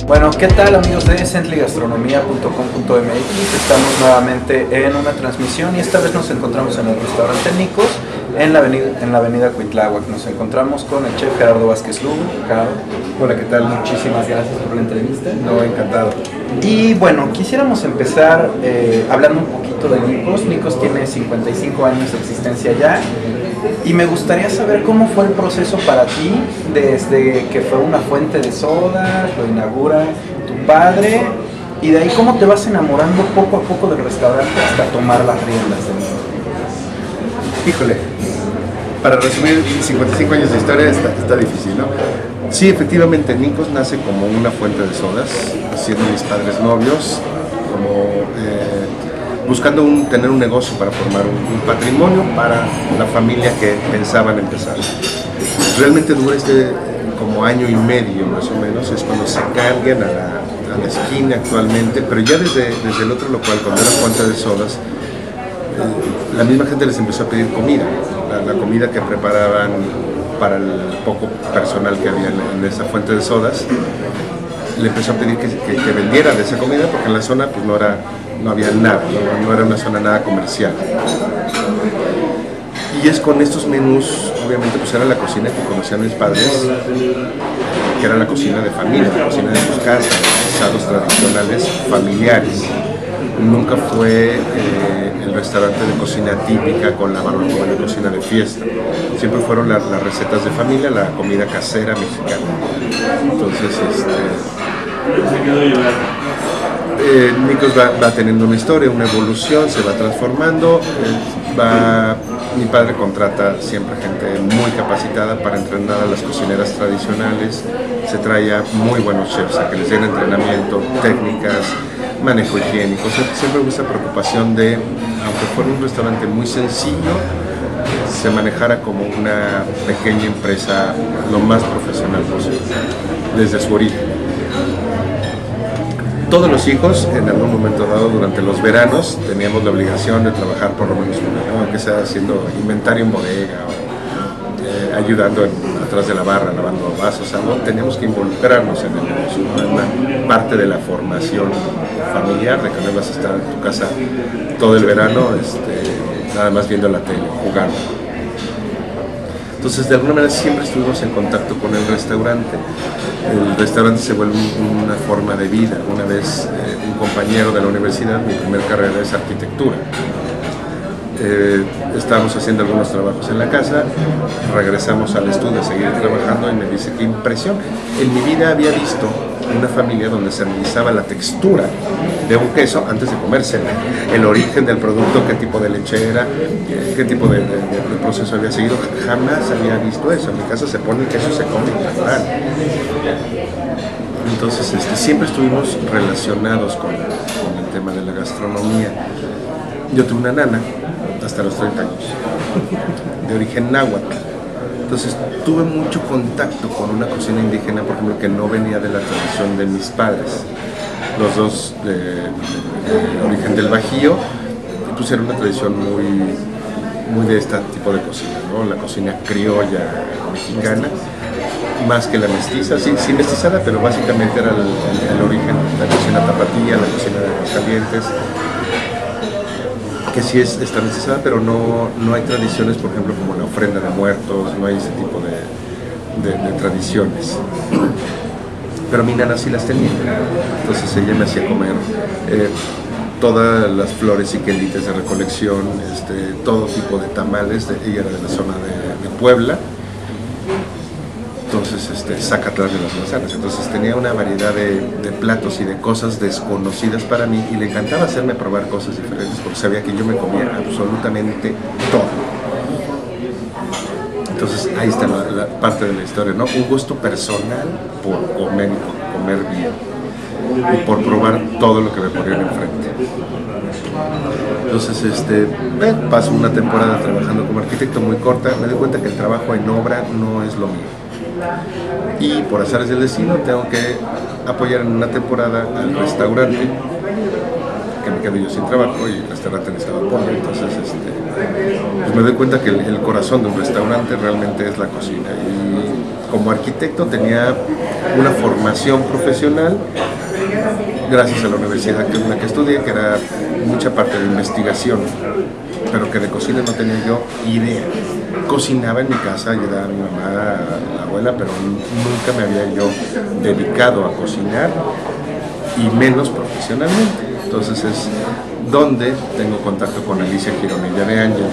Bueno, ¿qué tal amigos de centlygastronomia.com.mx? Estamos nuevamente en una transmisión y esta vez nos encontramos en el restaurante Nicos en la avenida Cuitláhuac. Nos encontramos con el chef Gerardo Vázquez Lugo. Gerardo. Hola, ¿qué tal? Muchísimas gracias por la entrevista. No, encantado. Y bueno, quisiéramos empezar hablando un poquito de Nicos. Nicos tiene 55 años de existencia ya. Y me gustaría saber cómo fue el proceso para ti desde que fue una fuente de soda, lo inaugura tu padre, y de ahí cómo te vas enamorando poco a poco del restaurante hasta tomar las riendas de Nicos. Híjole, para resumir 55 años de historia está difícil, ¿no? Sí, efectivamente, Nicos nace como una fuente de sodas, siendo mis padres novios, como buscando tener un negocio para formar un patrimonio para la familia que pensaban empezar. Realmente dura como año y medio más o menos, es cuando se cambian a la esquina actualmente, pero ya desde el otro local, cuando era fuente de sodas, la misma gente les empezó a pedir comida, la comida que preparaban para el poco personal que había en esa fuente de sodas. Le empezó a pedir que vendiera de esa comida porque en la zona pues no había nada, no era una zona nada comercial. Y es con estos menús, obviamente pues era la cocina que conocían mis padres, que era la cocina de familia, la cocina de sus casas, guisados tradicionales familiares. Nunca fue el restaurante de cocina típica con la barbacoa de cocina de fiesta. Siempre fueron las recetas de familia, la comida casera mexicana. Entonces, Nicos va teniendo una historia, una evolución, se va transformando. Mi padre contrata siempre gente muy capacitada para entrenar a las cocineras tradicionales. Se trae a muy buenos chefs a que les den entrenamiento, técnicas, manejo higiénico. Siempre hubo esa preocupación de, aunque fuera un restaurante muy sencillo, se manejara como una pequeña empresa lo más profesional posible, desde su origen. Todos los hijos, en algún momento dado, durante los veranos, teníamos la obligación de trabajar por lo menos una, ¿no? Aunque sea haciendo inventario en bodega o ayudando atrás de la barra, lavando vasos, algo, teníamos que involucrarnos en el negocio, ¿no? Es una parte de la formación familiar, de que no vas a estar en tu casa todo el verano, nada más viendo la tele, jugando. Entonces, de alguna manera siempre estuvimos en contacto con el restaurante. El restaurante se vuelve una forma de vida. Una vez un compañero de la universidad, mi primera carrera es arquitectura. Estábamos haciendo algunos trabajos en la casa, regresamos al estudio a seguir trabajando y me dice, qué impresión. En mi vida había visto una familia donde se analizaba la textura de un queso antes de comérselo, el origen del producto, qué tipo de leche era, qué tipo de proceso había seguido. Jamás había visto eso. En mi casa se pone el queso, se come natural. Entonces siempre estuvimos relacionados con el tema de la gastronomía. Yo tuve una nana hasta los 30 años, de origen náhuatl. Entonces tuve mucho contacto con una cocina indígena, por ejemplo, que no venía de la tradición de mis padres. Los dos de origen del Bajío, pues era una tradición muy de este tipo de cocina, ¿no? La cocina criolla mexicana, más que la mestiza, sí mestizada, pero básicamente era el origen, la cocina tapatía, la cocina de Aguascalientes, que sí está mestizada, pero no hay tradiciones, por ejemplo, como la ofrenda de muertos, no hay ese tipo de tradiciones. Pero mi nana sí las tenía, entonces ella me hacía comer todas las flores y quelites de recolección, todo tipo de tamales. Ella era de la zona de Puebla, entonces Zacatlán de las manzanas. Entonces tenía una variedad de platos y de cosas desconocidas para mí, y le encantaba hacerme probar cosas diferentes porque sabía que yo me comía absolutamente todo. Entonces ahí está la parte de la historia, ¿no? Un gusto personal por comer y por comer bien, y por probar todo lo que me ponían enfrente. Entonces paso una temporada trabajando como arquitecto muy corta. Me doy cuenta que el trabajo en obra no es lo mío, y por azares del destino tengo que apoyar en una temporada al restaurante, que me quedé yo sin trabajo y el restaurante necesitaba apoyo. Entonces pues me doy cuenta que el corazón de un restaurante realmente es la cocina, y como arquitecto tenía una formación profesional gracias a la universidad en la que estudié, que era mucha parte de investigación, pero que de cocina no tenía yo idea. Cocinaba en mi casa, ayudaba a mi mamá, a la abuela, pero nunca me había yo dedicado a cocinar y menos profesionalmente. Entonces es donde tengo contacto con Alicia Gironella de Ángel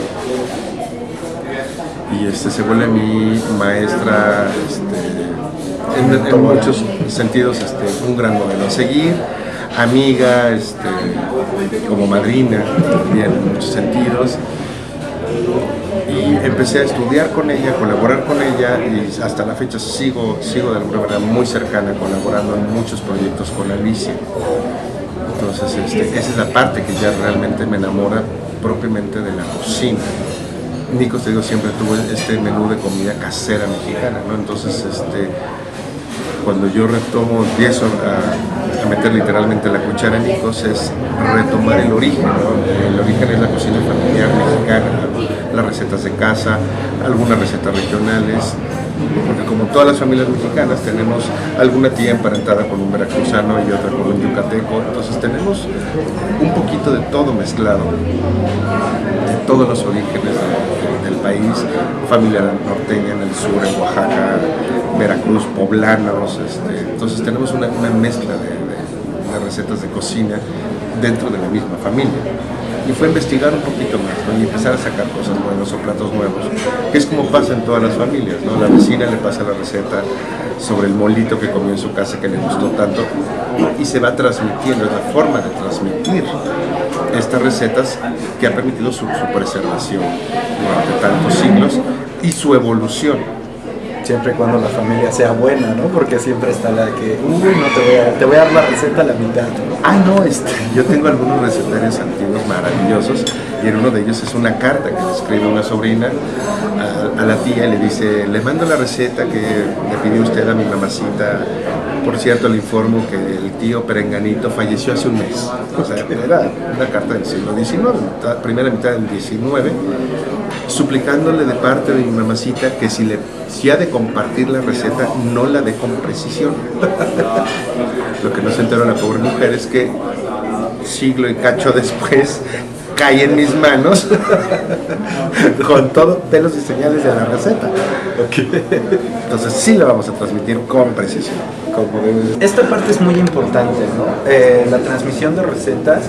y se vuelve mi maestra, en muchos sentidos un gran modelo a seguir, amiga, como madrina también en muchos sentidos. Y empecé a estudiar con ella, colaborar con ella y hasta la fecha sigo de alguna manera muy cercana, colaborando en muchos proyectos con Alicia. Entonces esa es la parte que ya realmente me enamora propiamente de la cocina. Nikos, te digo, siempre tuvo este menú de comida casera mexicana, ¿no? Entonces cuando yo empiezo a meter literalmente la cuchara en Nikos, es retomar el origen, ¿no? El origen es la cocina familiar mexicana, las recetas de casa, algunas recetas regionales, porque como todas las familias mexicanas tenemos alguna tía emparentada con un veracruzano y otra con un yucateco, entonces tenemos un poquito de todo mezclado, de todos los orígenes del país, familia norteña en el sur, en Oaxaca, Veracruz, poblanos, entonces tenemos una mezcla de recetas de cocina dentro de la misma familia. Y fue investigar un poquito más, ¿no? Y empezar a sacar cosas nuevas o platos nuevos, que es como pasa en todas las familias, ¿no? La vecina le pasa la receta sobre el molito que comió en su casa que le gustó tanto y se va transmitiendo, es la forma de transmitir estas recetas que ha permitido su preservación durante tantos siglos y su evolución. Siempre y cuando la familia sea buena, ¿no? Porque siempre está la que, no te voy a dar la receta a la mitad, ¿no? Yo tengo algunos recetarios antiguos maravillosos y en uno de ellos es una carta que le escribe una sobrina a la tía y le dice, le mando la receta que le pidió usted a mi mamacita. Por cierto, le informo que el tío Perenganito falleció hace un mes. O sea, era una carta del siglo XIX, primera mitad del XIX, suplicándole de parte de mi mamacita que si ha de compartir la receta, no la dé con precisión. Lo que no se enteró la pobre mujer es que siglo y cacho después cae en mis manos con todo pelos y señales de la receta. Entonces sí la vamos a transmitir con precisión. Esta parte es muy importante, ¿no? La transmisión de recetas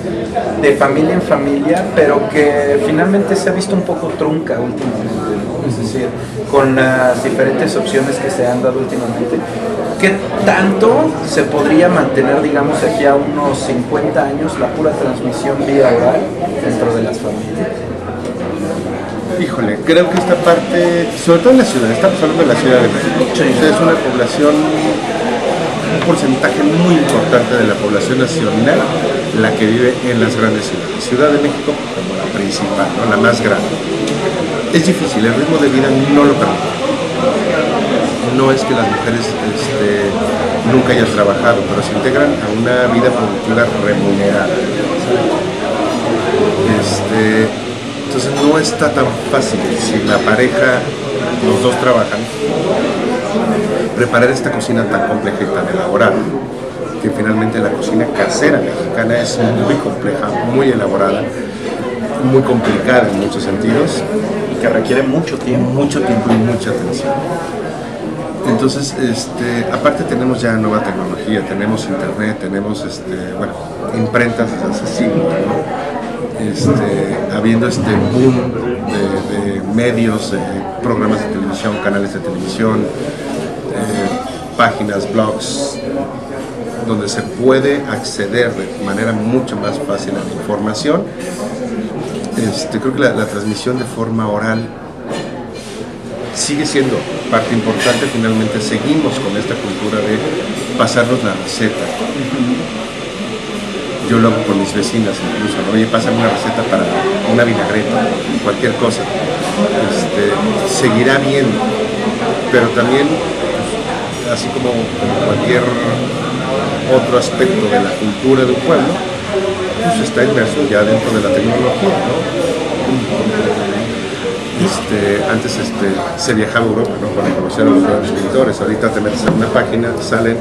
de familia en familia, pero que finalmente se ha visto un poco trunca últimamente, ¿no? Es decir, con las diferentes opciones que se han dado últimamente, ¿qué tanto se podría mantener, digamos, aquí a unos 50 años la pura transmisión vía oral dentro de las familias? Híjole, creo que esta parte, sobre todo en la ciudad, estamos hablando de la Ciudad de México, sí. Es una población, un porcentaje muy importante de la población nacional, la que vive en las grandes ciudades. Ciudad de México como la principal, ¿no? La más grande. Es difícil, el ritmo de vida no lo permite. No es que las mujeres nunca hayan trabajado, pero se integran a una vida productiva remunerada. Entonces no está tan fácil, si la pareja, los dos trabajan, preparar esta cocina tan compleja y tan elaborada, que finalmente la cocina casera mexicana es muy compleja, muy elaborada, muy complicada en muchos sentidos. Y que requiere mucho tiempo y mucha atención. Entonces, aparte tenemos ya nueva tecnología, tenemos internet, tenemos imprentas desde hace siglos, ¿no? Habiendo boom de medios, programas de televisión, canales de televisión, páginas, blogs, donde se puede acceder de manera mucho más fácil a la información. Creo que la transmisión de forma oral sigue siendo parte importante. Finalmente seguimos con esta cultura de pasarnos la receta. Yo lo hago con mis vecinas incluso, ¿no? Oye, pásame una receta para una vinagreta, cualquier cosa. Seguirá bien, pero también, pues, así como cualquier otro aspecto de la cultura de un pueblo, pues está inmerso ya dentro de la tecnología, ¿no? Antes se viajaba a Europa, ¿no? Para conocer a los grandes pintores. Ahorita te metes en una página, salen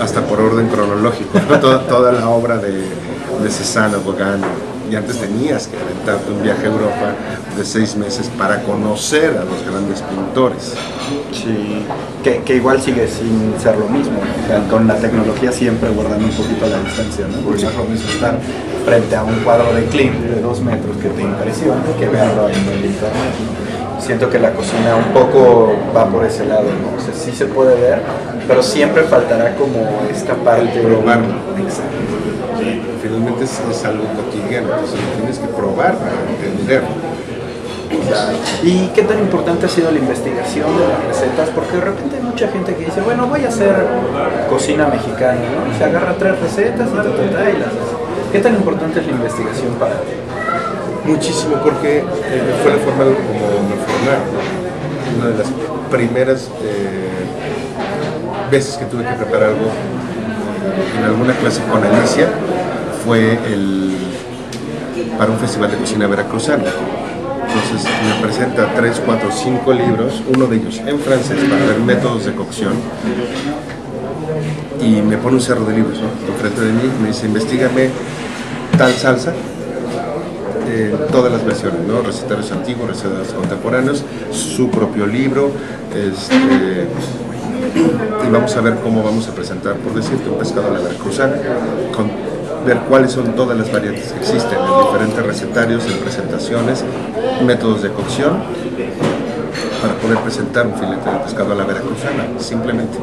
hasta por orden cronológico, ¿no? Toda la obra de Cézanne, Gauguin. Y antes tenías que aventarte un viaje a Europa de 6 meses para conocer a los grandes pintores. Sí, que igual sigue sin ser lo mismo, o sea, con la tecnología siempre guardando un poquito la distancia, ¿no? Porque no es lo mismo estar frente a un cuadro de Klimt de 2 metros que te impresiona que verlo en el internet, ¿no? Siento que la cocina un poco va por ese lado, ¿no? O sea, sí se puede ver, pero siempre faltará como esta parte. Probarlo. Exacto. Finalmente es algo cotidiano, entonces lo tienes que probar para entenderlo. ¿Y qué tan importante ha sido la investigación de las recetas? Porque de repente hay mucha gente que dice, bueno, voy a hacer cocina mexicana, ¿no? Se agarra 3 recetas y y las hace. ¿Qué tan importante es la investigación para ti? Muchísimo, porque fue la forma como me formaron, ¿no? Una de las primeras veces que tuve que preparar algo en alguna clase con Alicia fue para un festival de cocina veracruzana. Entonces me presenta 3, 4, 5 libros, uno de ellos en francés para ver métodos de cocción, y me pone un cerro de libros, ¿no? Enfrente de mí, me dice, investígame tal salsa, todas las versiones, ¿no? Recetarios antiguos, recetas contemporáneos, su propio libro, y vamos a ver cómo vamos a presentar, por decirte, un pescado a la veracruzana, ver cuáles son todas las variantes que existen en diferentes recetarios, en presentaciones, métodos de cocción, para poder presentar un filete de pescado a la veracruzana, simplemente.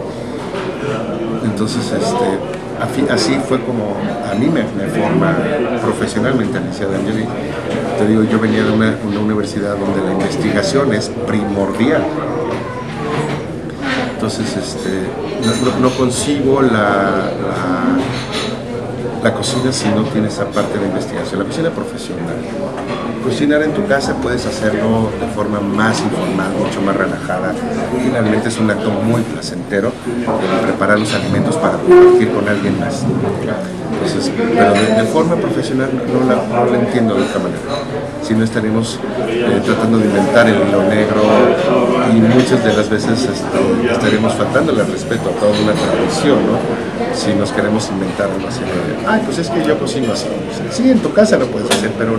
Entonces, así fue como a mí me forma profesionalmente Alicia D'Angeli. Te digo, yo venía de una universidad donde la investigación es primordial. Entonces, no concibo la cocina si no tiene esa parte de investigación, la cocina profesional. Cocinar en tu casa puedes hacerlo de forma más informal, mucho más relajada. Finalmente es un acto muy placentero preparar los alimentos para compartir con alguien más. Entonces, pero de forma profesional no la entiendo de otra manera. Si no estaremos tratando de inventar el hilo negro, y muchas de las veces estaremos faltándole al respeto a toda una tradición, ¿no? Si nos queremos inventar algo así de, pues es que yo cocino así. Sí, en tu casa lo puedes hacer, pero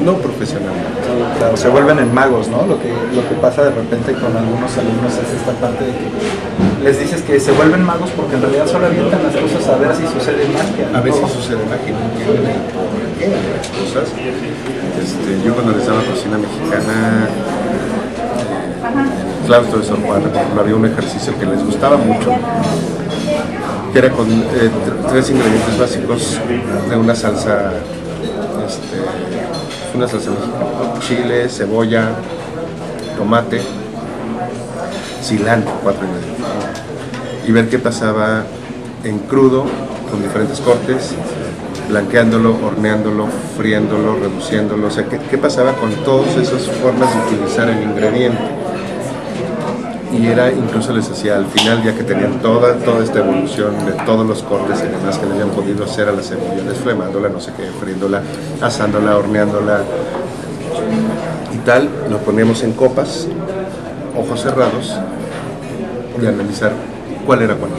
no profesionalmente. Claro, se vuelven en magos, ¿no? Lo que pasa de repente con algunos alumnos es esta parte de que les dices que se vuelven magos porque en realidad solo avientan las cosas a ver si sucede magia, ¿no? A veces sucede magia, no entienden el porqué de las cosas. Yo cuando les daba cocina mexicana, en el claustro de San Juan, había un ejercicio que les gustaba mucho, que era con 3 ingredientes básicos de una salsa, mexicana: chile, cebolla, tomate, cilantro, 4 ingredientes, y ver qué pasaba en crudo, con diferentes cortes, blanqueándolo, horneándolo, friéndolo, reduciéndolo, o sea, qué pasaba con todas esas formas de utilizar el ingrediente. Y era, incluso les hacía al final, ya que tenían toda esta evolución de todos los cortes y demás que le habían podido hacer a la cebolla, desflemándola, no sé qué, friéndola, asándola, horneándola y tal, lo poníamos en copas, ojos cerrados, y analizar cuál era cuál.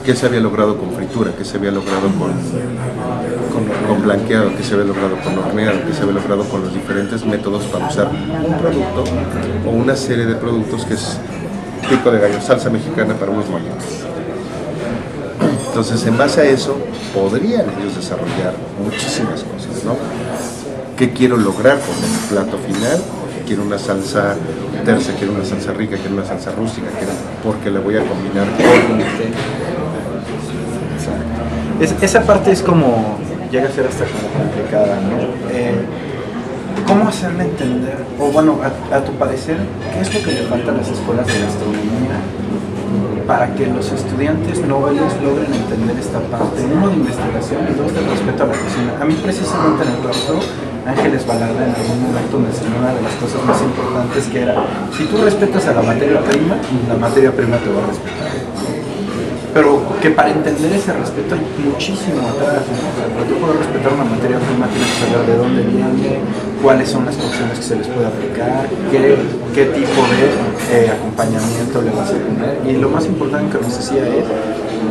Qué se había logrado con fritura, qué se había logrado con blanqueado, qué se había logrado con horneado, qué se había logrado con los diferentes métodos para usar un producto o una serie de productos que es pico de gallo, salsa mexicana para unos molletes. Entonces, en base a eso, podrían ellos desarrollar muchísimas cosas, ¿no? ¿Qué quiero lograr con el plato final? Quiero una salsa tersa, quiero una salsa rica, quiero una salsa rústica, porque la voy a combinar con... Esa parte es como, llega a ser hasta como complicada, ¿no? ¿Cómo hacerle entender, o bueno, a tu parecer, qué es lo que le falta a las escuelas de gastronomía para que los estudiantes nobles logren entender esta parte, uno, de investigación y dos, de respeto a la cocina? A mí precisamente en el claustro, Ángeles Balarda en algún momento me enseñó una de las cosas más importantes, que era, si tú respetas a la materia prima te va a respetar. pero que para entender ese respeto hay muchísimo atrás, ¿no? O sea, para tú poder respetar una materia prima tienes que saber de dónde viene, cuáles son las opciones que se les puede aplicar, qué tipo de acompañamiento le vas a poner. Y lo más importante que nos decía es,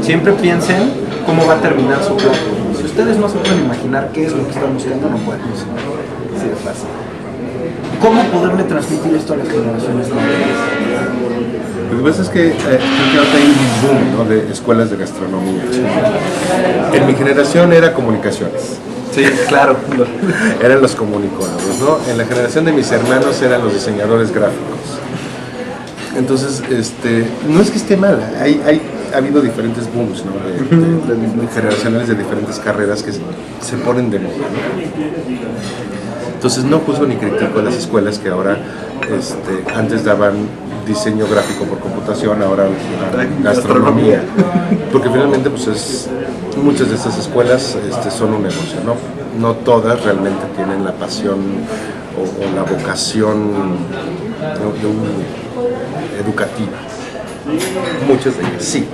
siempre piensen cómo va a terminar su plato. Si ustedes no se pueden imaginar qué es lo que están buscando, no pueden cocinar. Así de fácil. ¿Cómo poderle transmitir esto a las generaciones nuevas? Lo que pasa es que creo que ahora hay un boom, ¿no?, de escuelas de gastronomía. En mi generación era comunicaciones. Sí, claro. Eran los comunicólogos, ¿no? En la generación de mis hermanos eran los diseñadores gráficos. Entonces, no es que esté mal, ha habido diferentes booms, ¿no?, de generacionales de diferentes carreras que se ponen de moda, ¿no? Entonces no juzgo ni critico a las escuelas que ahora, antes daban diseño gráfico por computación, ahora gastronomía, porque finalmente pues muchas de estas escuelas son un negocio, ¿no? No todas realmente tienen la pasión o la vocación, ¿no?, educativa. Muchas de ellas sí,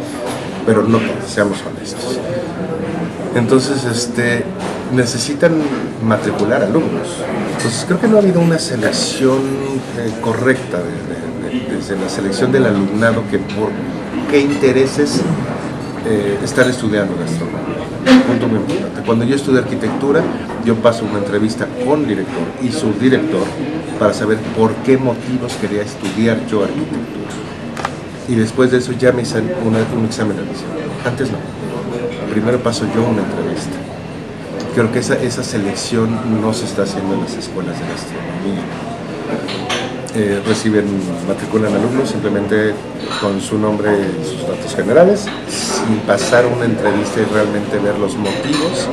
pero no todas, seamos honestos. Entonces, necesitan matricular alumnos. Entonces, creo que no ha habido una selección correcta desde la selección del alumnado, que por qué intereses están estudiando gastronomía. Punto muy importante. Cuando yo estudié arquitectura, yo paso una entrevista con director y subdirector para saber por qué motivos quería estudiar yo arquitectura. Y después de eso ya me hice un examen de admisión. Antes no. Primero paso yo una entrevista. Creo que esa selección no se está haciendo en las escuelas de gastronomía. Matriculan alumnos simplemente con su nombre y sus datos generales, sin pasar una entrevista y realmente ver los motivos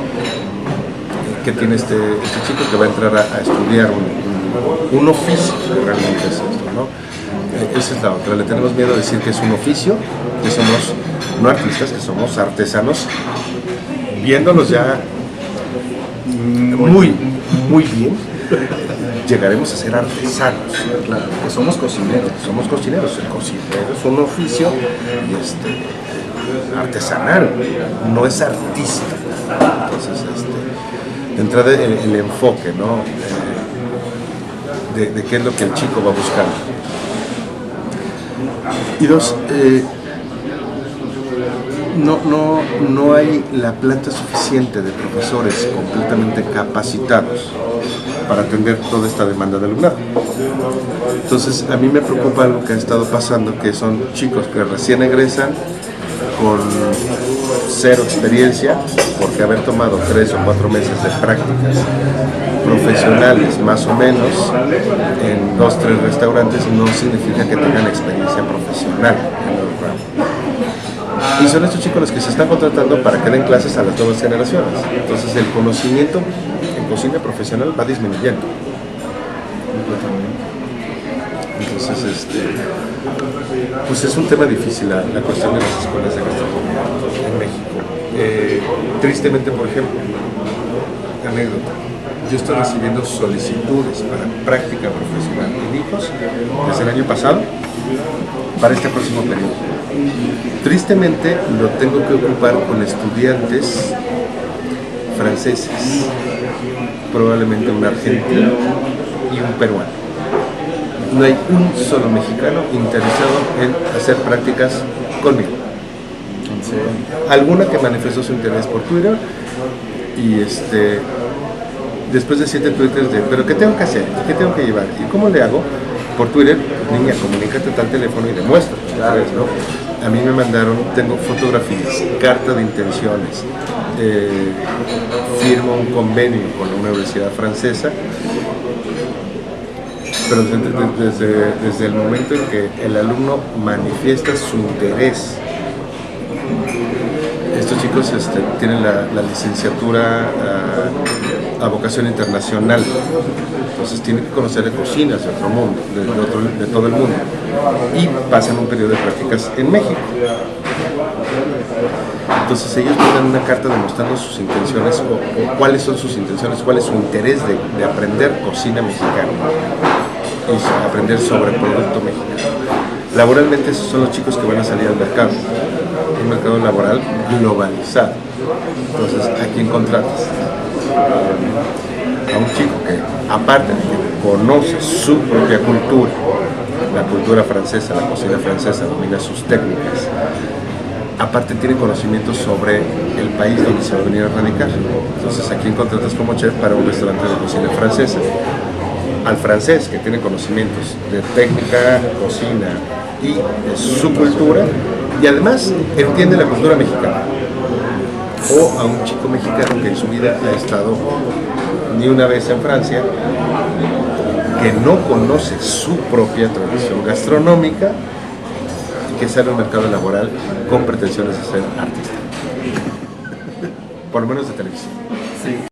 que tiene este chico que va a entrar a estudiar un oficio, que realmente es esto, ¿no? Esa es la otra. Le tenemos miedo a decir que es un oficio, que somos no artistas, que somos artesanos, viéndolos ya muy bien, llegaremos a ser artesanos. Claro, que somos cocineros. Somos cocineros. El cocinero es un oficio artesanal, no es artista. Entonces, de entrada el enfoque, ¿no?, de qué es lo que el chico va a buscar. Y dos, no hay la planta suficiente de profesores completamente capacitados para atender toda esta demanda de alumnado. Entonces, a mí me preocupa algo que ha estado pasando, que son chicos que recién egresan con cero experiencia, porque haber tomado 3 o 4 meses de prácticas profesionales, más o menos, en 2 o 3 restaurantes, no significa que tengan experiencia profesional en el ramo. Y son estos chicos los que se están contratando para que den clases a las nuevas generaciones. Entonces el conocimiento en cocina profesional va disminuyendo. Entonces, pues es un tema difícil la cuestión de las escuelas de gastronomía en México. Tristemente, por ejemplo, anécdota, yo estoy recibiendo solicitudes para práctica profesional en hijos desde el año pasado para este próximo periodo. Tristemente lo tengo que ocupar con estudiantes franceses, probablemente un argentino y un peruano. No hay un solo mexicano interesado en hacer prácticas conmigo. Alguna que manifestó su interés por Twitter y después de 7 twitters de ¿pero qué tengo que hacer? ¿Qué tengo que llevar? ¿Y cómo le hago? Por Twitter, niña, comunícate tal teléfono y demuestra, ¿sabes, no? A mí me mandaron, tengo fotografías, carta de intenciones, firmo un convenio con la Universidad Francesa, pero desde el momento en que el alumno manifiesta su interés. Estos chicos tienen la licenciatura a vocación internacional, entonces tienen que conocer de cocinas de otro mundo, de todo el mundo, y pasan un periodo de prácticas en México. Entonces ellos mandan una carta demostrando sus intenciones o cuáles son sus intenciones, cuál es su interés de aprender cocina mexicana y aprender sobre el producto mexicano. Laboralmente esos son los chicos que van a salir al mercado. En mercado laboral globalizado. Entonces, ¿a quién contratas? A un chico que, aparte de que conoce su propia cultura, la cultura francesa, la cocina francesa, domina sus técnicas, aparte tiene conocimientos sobre el país donde se va a venir a radicar. Entonces, ¿a quién contratas como chef para un restaurante de cocina francesa? Al francés, que tiene conocimientos de técnica, cocina y de su cultura, y además entiende la cultura mexicana. O a un chico mexicano que en su vida ha estado ni una vez en Francia, que no conoce su propia tradición gastronómica y que sale al mercado laboral con pretensiones de ser artista, por lo menos de televisión. Sí.